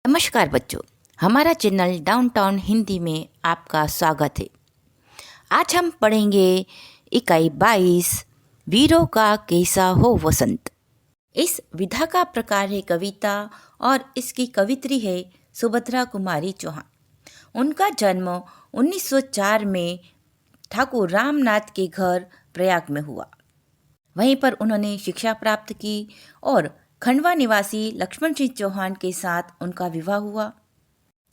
नमस्कार बच्चों, हमारा चैनल डाउनटाउन हिंदी में आपका स्वागत है। आज हम पढ़ेंगे इकाई 22 वीरों का कैसा हो वसंत। इस विधा का प्रकार है कविता और इसकी कवित्री है सुभद्रा कुमारी चौहान। उनका जन्म 1904 में ठाकुर रामनाथ के घर प्रयाग में हुआ। वहीं पर उन्होंने शिक्षा प्राप्त की और खंडवा निवासी लक्ष्मण सिंह चौहान के साथ उनका विवाह हुआ।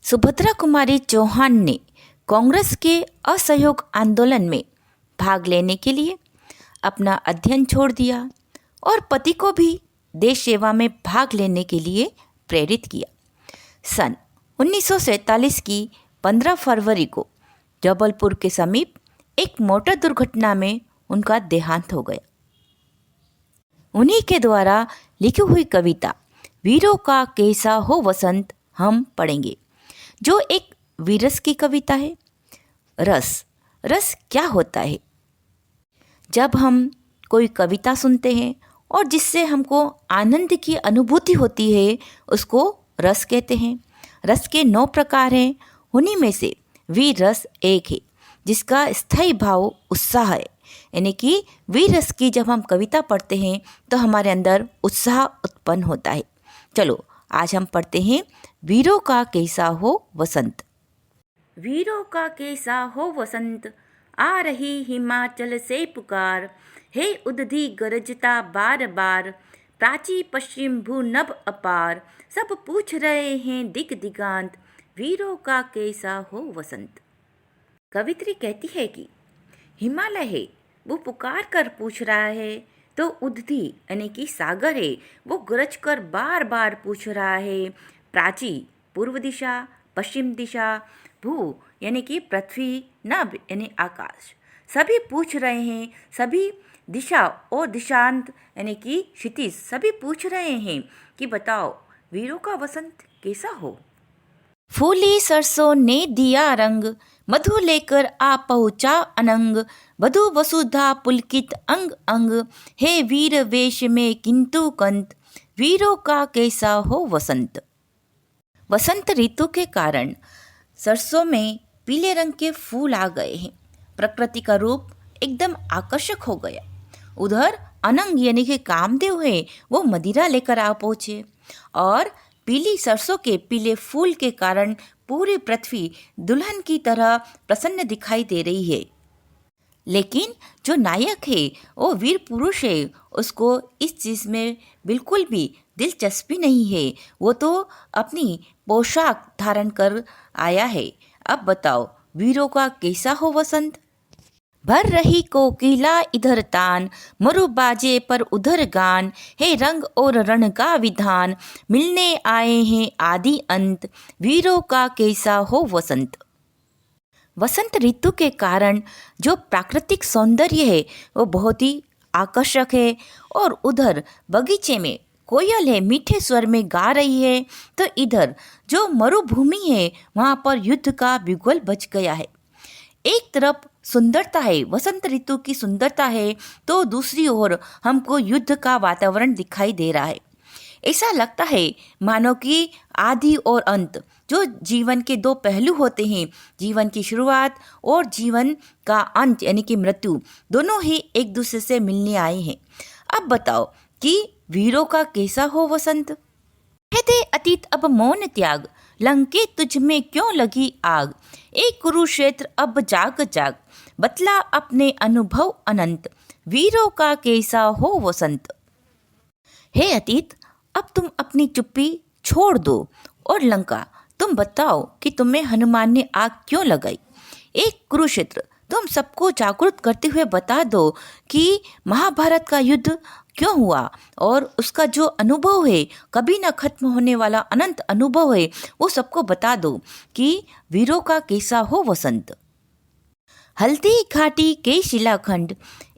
सुभद्रा कुमारी चौहान ने कांग्रेस के असहयोग आंदोलन में भाग लेने के लिए अपना अध्ययन छोड़ दिया और पति को भी देश सेवा में भाग लेने के लिए प्रेरित किया। सन 1947 की 15 फरवरी को जबलपुर के समीप एक मोटर दुर्घटना में उनका देहांत हो गया। उन्हीं के द्वारा लिखी हुई कविता वीरों का कैसा हो वसंत हम पढ़ेंगे, जो एक वीरस की कविता है। रस क्या होता है? जब हम कोई कविता सुनते हैं और जिससे हमको आनंद की अनुभूति होती है, उसको रस कहते हैं। रस के 9 प्रकार हैं। उन्हीं में से वीर रस एक है, जिसका स्थायी भाव उत्साह है। यानी कि वीर रस की जब हम कविता पढ़ते हैं तो हमारे अंदर उत्साह उत्पन्न होता है। चलो आज हम पढ़ते हैं वीरों का कैसा हो वसंत। वीरों का कैसा हो वसंत, आ रही हिमाचल से पुकार, हे उदधि गरजता बार बार, प्राची पश्चिम भू नभ अपार, सब पूछ रहे हैं दिग दिगांत, वीरों का कैसा हो वसंत। कवित्री कहती है कि हिमालय है वो पुकार कर पूछ रहा है, तो उदधि यानी कि सागर है वो गरज कर बार बार पूछ रहा है। प्राची पूर्व दिशा, पश्चिम दिशा, भू यानी कि पृथ्वी, नभ यानी आकाश, सभी पूछ रहे हैं। सभी दिशा और दिशांत यानी कि क्षितिज सभी पूछ रहे हैं कि बताओ वीरों का वसंत कैसा हो। फूली सरसों ने दिया रंग, मधु लेकर आ पहुँचा अनंग, वधु वसुधा पुलकित अंग अंग, हे वीर वेश में किंतु कंत, वीरों का कैसा हो वसंत। वसंत ऋतु के कारण सरसों में पीले रंग के फूल आ गए हैं। प्रकृति का रूप एकदम आकर्षक हो गया। उधर अनंग यानी कि कामदेव है वो मदिरा लेकर आ पहुँचे और पीली सरसों के पीले फूल के कारण पूरी पृथ्वी दुल्हन की तरह प्रसन्न दिखाई दे रही है। लेकिन जो नायक है वो वीर पुरुष है, उसको इस चीज़ में बिल्कुल भी दिलचस्पी नहीं है। वो तो अपनी पोशाक धारण कर आया है। अब बताओ वीरों का कैसा हो वसंत। भर रही कोकिला इधर तान, मरु बाजे पर उधर गान, हे रंग और रण का विधान, मिलने आए हैं आदि अंत, वीरों का कैसा हो वसंत। वसंत ऋतु के कारण जो प्राकृतिक सौंदर्य है वो बहुत ही आकर्षक है। और उधर बगीचे में कोयल है मीठे स्वर में गा रही है, तो इधर जो मरुभूमि है वहाँ पर युद्ध का बिगुल बज गया है। एक तरफ सुंदरता है, वसंत ऋतु की सुंदरता है, तो दूसरी ओर हमको युद्ध का वातावरण दिखाई दे रहा है। ऐसा लगता है मानो कि आदि और अंत, जो जीवन के 2 पहलू होते हैं, जीवन की शुरुआत और जीवन का अंत यानी कि मृत्यु, दोनों ही एक दूसरे से मिलने आए हैं। अब बताओ कि वीरों का कैसा हो वसंत। कहते अतीत अब मौन त्याग, लंके तुझ में क्यों लगी आग, एक कुरुक्षेत्र अब जाग जाग, बतला अपने अनुभव अनंत, वीरों का कैसा हो वसंत। हे अतीत, अब तुम अपनी चुप्पी छोड़ दो और लंका, तुम बताओ कि तुम्हें हनुमान ने आग क्यों लगाई। एक कुरुक्षेत्र, तुम सबको जागरूक करते हुए बता दो कि महाभारत का युद्ध क्यों हुआ और उसका जो अनुभव है, कभी ना खत्म होने वाला अनंत अनुभव है, वो सबको बता दो कि वीरों का कैसा हो वसंत। हल्दी घाटी के शिलाखंड,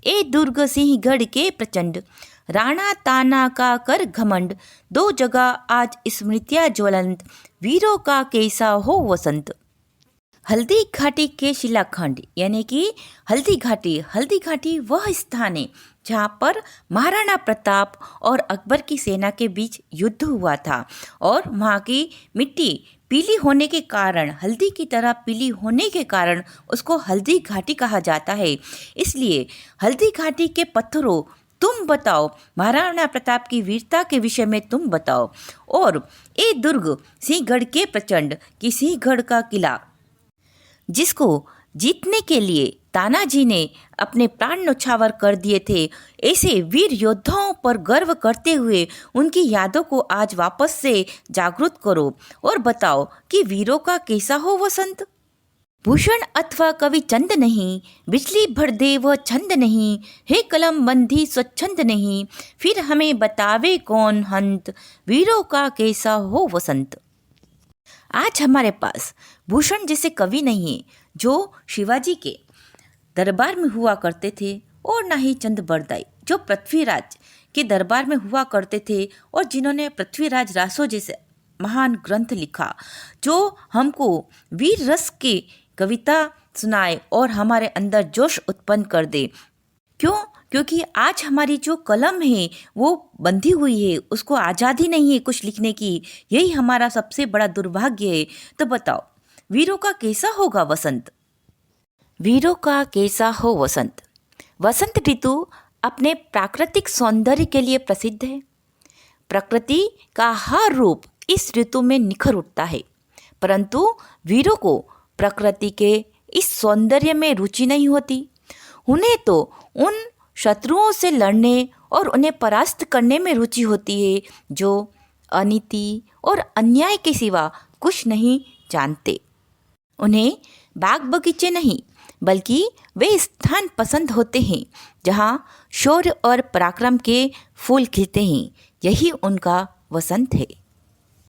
ए दुर्ग सिंहगढ़ के प्रचंड, राणा ताना का कर घमंड, 2 जगह आज स्मृतियाँ ज्वलंत, वीरों का कैसा हो वसंत। हल्दी घाटी के शिलाखंड यानी कि हल्दी घाटी वह स्थान है जहाँ पर महाराणा प्रताप और अकबर की सेना के बीच युद्ध हुआ था और वहाँ की मिट्टी पीली होने के कारण, हल्दी की तरह पीली होने के कारण उसको हल्दी घाटी कहा जाता है। इसलिए हल्दी घाटी के पत्थरों, तुम बताओ, महाराणा प्रताप की वीरता के विषय में तुम बताओ। और ये दुर्ग सिंहगढ़ के प्रचंड की सिंहगढ़ का किला, जिसको जीतने के लिए तानाजी ने अपने प्राण न्यौछावर कर दिए थे, ऐसे वीर योद्धाओं पर गर्व करते हुए उनकी यादों को आज वापस से जागृत करो और बताओ कि वीरों का कैसा हो वसंत। भूषण अथवा कवि चंद नहीं, बिजली भर दे वह छंद नहीं, हे कलम बंधी स्वच्छंद नहीं, फिर हमें बतावे कौन हंत, वीरों का कैसा हो वसंत। आज हमारे पास भूषण जैसे कवि नहीं है जो शिवाजी के दरबार में हुआ करते थे, और ना ही चंद बरदाई जो पृथ्वीराज के दरबार में हुआ करते थे और जिन्होंने पृथ्वीराज रासो जैसे महान ग्रंथ लिखा जो हमको वीर रस की कविता सुनाए और हमारे अंदर जोश उत्पन्न कर दे। क्यों? क्योंकि आज हमारी जो कलम है वो बंधी हुई है, उसको आज़ादी नहीं है कुछ लिखने की। यही हमारा सबसे बड़ा दुर्भाग्य है। तो बताओ, वीरों का कैसा होगा वसंत। वीरों का कैसा हो वसंत। वसंत ऋतु अपने प्राकृतिक सौंदर्य के लिए प्रसिद्ध है। प्रकृति का हर रूप इस ऋतु में निखर उठता है, परंतु वीरों को प्रकृति के इस सौंदर्य में रुचि नहीं होती। उन्हें तो उन शत्रुओं से लड़ने और उन्हें परास्त करने में रुचि होती है जो अनीति और अन्याय के सिवा कुछ नहीं जानते। उन्हें बाग बगीचे नहीं बल्कि वे स्थान पसंद होते हैं जहाँ शौर्य और पराक्रम के फूल खिलते हैं। यही उनका वसंत है।